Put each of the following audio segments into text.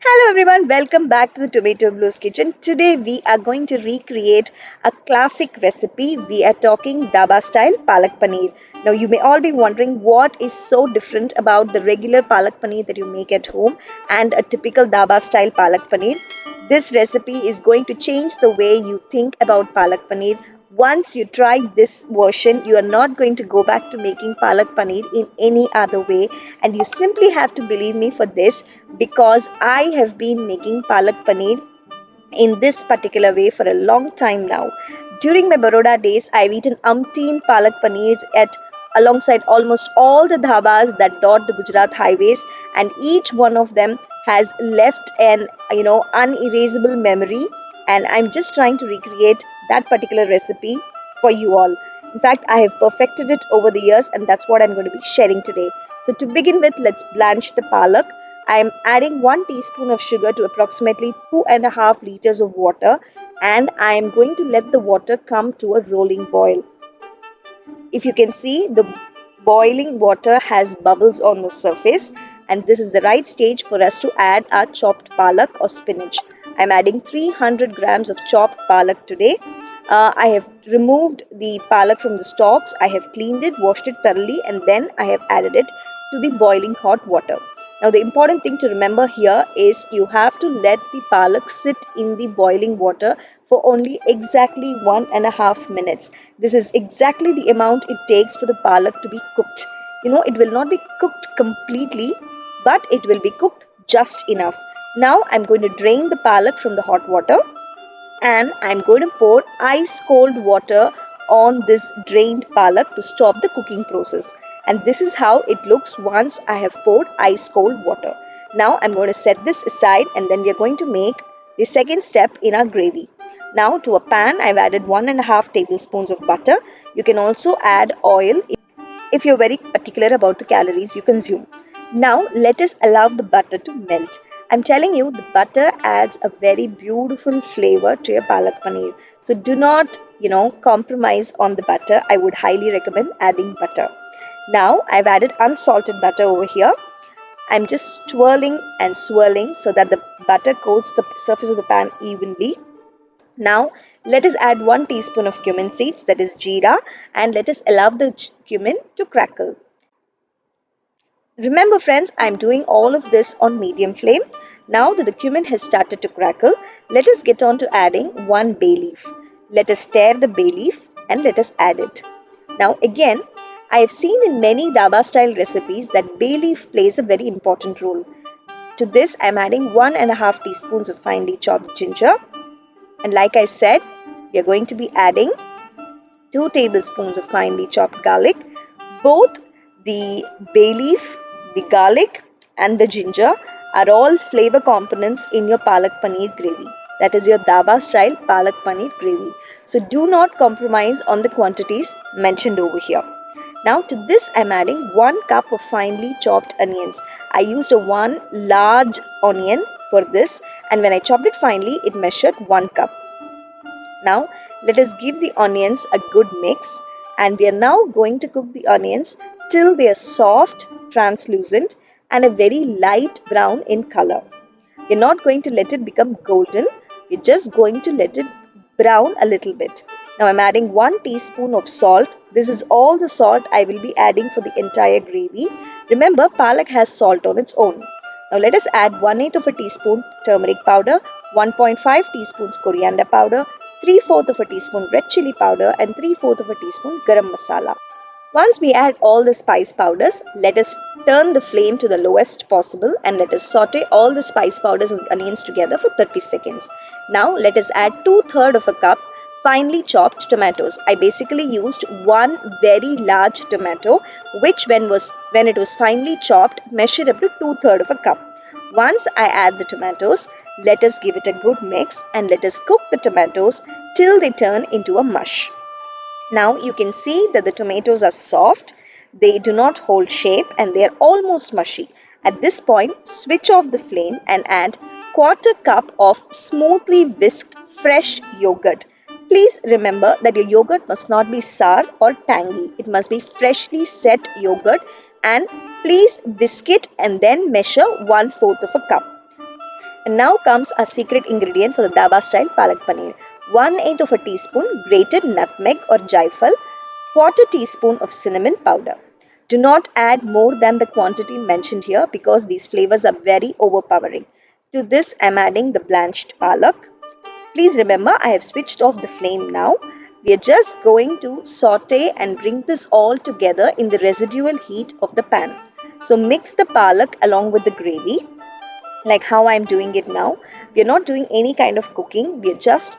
Hello everyone, welcome back to the Tomato Blues Kitchen. Today we are going to recreate a classic recipe. We are talking Daba style Palak Paneer. Now you may all be wondering what is so different about the regular Palak Paneer that you make at home and a typical Daba style Palak Paneer. This recipe is going to change the way you think about Palak Paneer. Once you try this version, you are not going to go back to making Palak Paneer in any other way, and you simply have to believe me for this because I have been making Palak Paneer in this particular way for a long time now. During my Baroda days, I've eaten umpteen Palak Paneers at alongside almost all the dhabas that dot the Gujarat highways, and each one of them has left an unerasable memory. And I'm just trying to recreate that particular recipe for you all. In fact, I have perfected it over the years, and that's what I'm going to be sharing today. So, to begin with, let's blanch the palak. I am adding 1 teaspoon of sugar to approximately 2.5 liters of water, and I am going to let the water come to a rolling boil. If you can see, the boiling water has bubbles on the surface, and this is the right stage for us to add our chopped palak or spinach. I'm adding 300 grams of chopped palak today. I have removed the palak from the stalks. I have cleaned it, washed it thoroughly, and then I have added it to the boiling hot water. Now, the important thing to remember here is you have to let the palak sit in the boiling water for only exactly 1.5 minutes. This is exactly the amount it takes for the palak to be cooked. It will not be cooked completely, but it will be cooked just enough. Now, I'm going to drain the palak from the hot water, and I'm going to pour ice cold water on this drained palak to stop the cooking process. And this is how it looks once I have poured ice cold water. Now I'm going to set this aside, and then we are going to make the second step in our gravy. Now to a pan, I've added 1.5 tablespoons of butter. You can also add oil if you're very particular about the calories you consume. Now, let us allow the butter to melt. I'm telling you, the butter adds a very beautiful flavor to your palak paneer. So, do not, compromise on the butter. I would highly recommend adding butter. Now, I've added unsalted butter over here. I'm just twirling and swirling so that the butter coats the surface of the pan evenly. Now, let us add 1 teaspoon of cumin seeds, that is jeera, and let us allow the cumin to crackle. Remember, friends, I'm doing all of this on medium flame. Now that the cumin has started to crackle, let us get on to adding 1 bay leaf. Let us tear the bay leaf and let us add it. Now, again, I have seen in many Daba style recipes that bay leaf plays a very important role. To this, I'm adding 1.5 teaspoons of finely chopped ginger. And like I said, we are going to be adding 2 tablespoons of finely chopped garlic. Both the bay leaf, the garlic, and the ginger are all flavor components in your palak paneer gravy. That is your daba style palak paneer gravy. So do not compromise on the quantities mentioned over here. Now to this I'm adding 1 cup of finely chopped onions. I used a 1 large onion for this, and when I chopped it finely it measured 1 cup. Now let us give the onions a good mix, and we are now going to cook the onions till they are soft, translucent, and a very light brown in color. You're not going to let it become golden, you're just going to let it brown a little bit. Now I'm adding 1 teaspoon of salt. This is all the salt I will be adding for the entire gravy. Remember, palak has salt on its own. Now let us add 1/8 of a teaspoon turmeric powder, 1.5 teaspoons coriander powder, 3/4 of a teaspoon red chili powder, and 3/4 of a teaspoon garam masala. Once we add all the spice powders, let us turn the flame to the lowest possible and let us saute all the spice powders and onions together for 30 seconds. Now let us add 2/3 of a cup finely chopped tomatoes. I basically used one very large tomato, which when it was finely chopped measured up to 2/3 of a cup. Once I add the tomatoes, let us give it a good mix and let us cook the tomatoes till they turn into a mush. Now you can see that the tomatoes are soft, they do not hold shape, and they are almost mushy. At this point, switch off the flame and add quarter cup of smoothly whisked fresh yogurt. Please remember that your yogurt must not be sour or tangy. It must be freshly set yogurt, and please whisk it and then measure 1/4 of a cup. And now comes our secret ingredient for the dhaba style palak paneer. 1/8 of a teaspoon grated nutmeg or jaifal, quarter teaspoon of cinnamon powder. Do not add more than the quantity mentioned here because these flavors are very overpowering. To this I am adding the blanched palak. Please remember I have switched off the flame now. We are just going to saute and bring this all together in the residual heat of the pan. So mix the palak along with the gravy like how I'm doing it now. We're not doing any kind of cooking. We're just,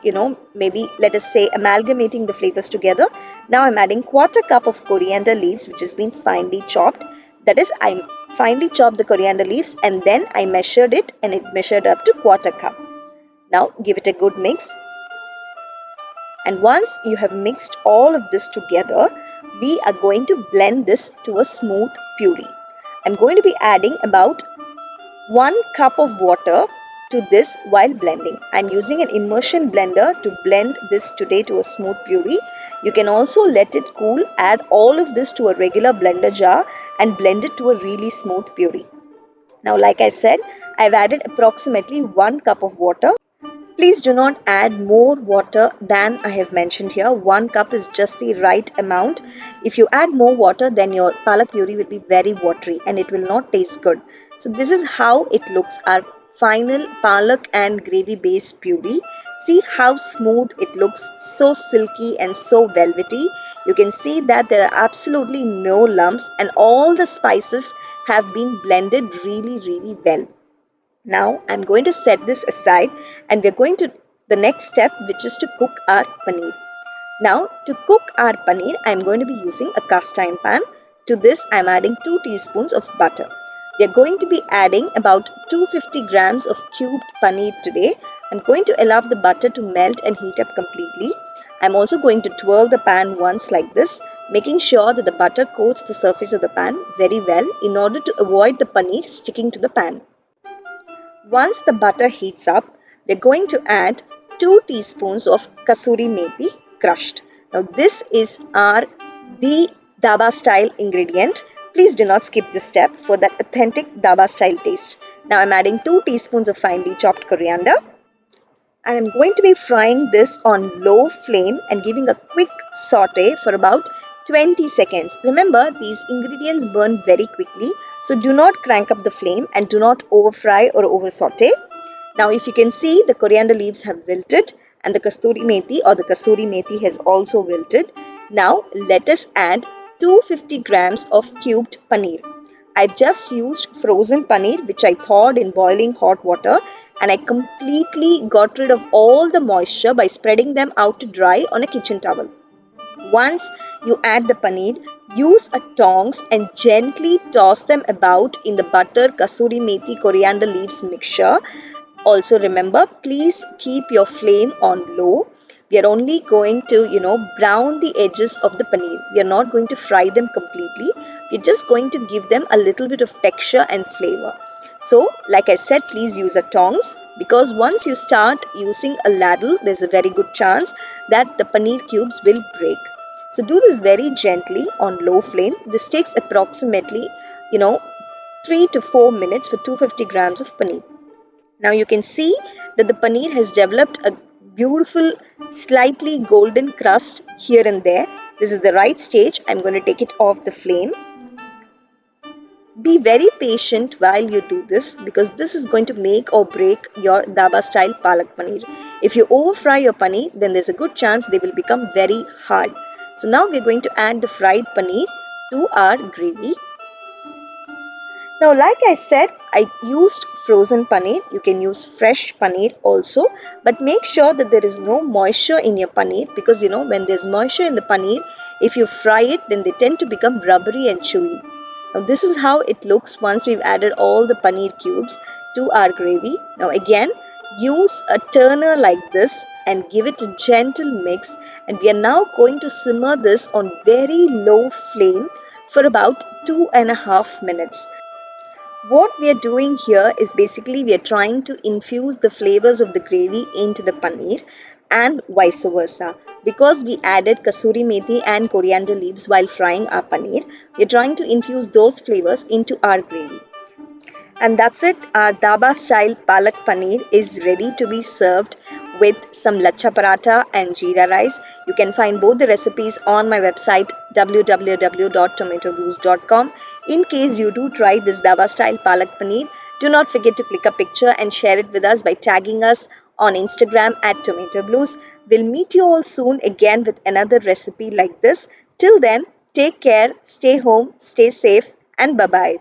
maybe let us say amalgamating the flavors together. Now I'm adding quarter cup of coriander leaves which has been finely chopped. That is, I finely chopped the coriander leaves and then I measured it and it measured up to quarter cup. Now give it a good mix. And once you have mixed all of this together, we are going to blend this to a smooth puree. I'm going to be adding about 1 cup of water to this while blending. I'm using an immersion blender to blend this today to a smooth puree. You can also let it cool, add all of this to a regular blender jar and blend it to a really smooth puree. Now, like I said, I've added approximately 1 cup of water. Please do not add more water than I have mentioned here. 1 cup is just the right amount. If you add more water, then your palak puree will be very watery and it will not taste good. So this is how it looks, our final palak and gravy based puree. See how smooth it looks, so silky and so velvety. You can see that there are absolutely no lumps and all the spices have been blended really well. Now I'm going to set this aside and we're going to the next step, which is to cook our paneer. Now to cook our paneer, I'm going to be using a cast iron pan. To this I'm adding 2 teaspoons of butter. We are going to be adding about 250 grams of cubed paneer today. I'm going to allow the butter to melt and heat up completely. I'm also going to twirl the pan once like this, making sure that the butter coats the surface of the pan very well in order to avoid the paneer sticking to the pan. Once the butter heats up, we're going to add 2 teaspoons of kasuri methi crushed. Now this is our the dhaba style ingredient. Please do not skip this step for that authentic dhaba style taste. Now I'm adding 2 teaspoons of finely chopped coriander and I'm going to be frying this on low flame and giving a quick saute for about 20 seconds. Remember, these ingredients burn very quickly, so do not crank up the flame and do not over fry or over saute. Now if you can see, the coriander leaves have wilted and the kasuri methi has also wilted. Now let us add 250 grams of cubed paneer. I just used frozen paneer which I thawed in boiling hot water and I completely got rid of all the moisture by spreading them out to dry on a kitchen towel. Once you add the paneer, use a tongs and gently toss them about in the butter, kasuri methi, coriander leaves mixture. Also remember, please keep your flame on low. We are only going to, brown the edges of the paneer. We are not going to fry them completely. We're just going to give them a little bit of texture and flavor. So, like I said, please use a tongs because once you start using a ladle, there's a very good chance that the paneer cubes will break. So, do this very gently on low flame. This takes approximately, you know, 3 to 4 minutes for 250 grams of paneer. Now you can see that the paneer has developed a beautiful slightly golden crust here and there. This is the right stage. I'm going to take it off the flame. Be very patient while you do this because this is going to make or break your dhaba style palak paneer. If you over fry your paneer, then there's a good chance they will become very hard. So now we're going to add the fried paneer to our gravy. Now, like I said, I used frozen paneer. You can use fresh paneer also, but make sure that there is no moisture in your paneer because when there's moisture in the paneer, if you fry it, then they tend to become rubbery and chewy. Now, this is how it looks once we've added all the paneer cubes to our gravy. Now, again, use a turner like this and give it a gentle mix. And we are now going to simmer this on very low flame for about 2.5 minutes. What we are doing here is basically we are trying to infuse the flavors of the gravy into the paneer and vice versa. Because we added kasuri methi and coriander leaves while frying our paneer, we are trying to infuse those flavors into our gravy. And that's it. Our dhaba style palak paneer is ready to be served with some lacha paratha and jeera rice. You can find both the recipes on my website www.tomatoblues.com. In case you do try this dhaba style palak paneer, do not forget to click a picture and share it with us by tagging us on Instagram at Tomato Blues. We'll meet you all soon again with another recipe like this. Till then, take care, stay home, stay safe, and bye bye.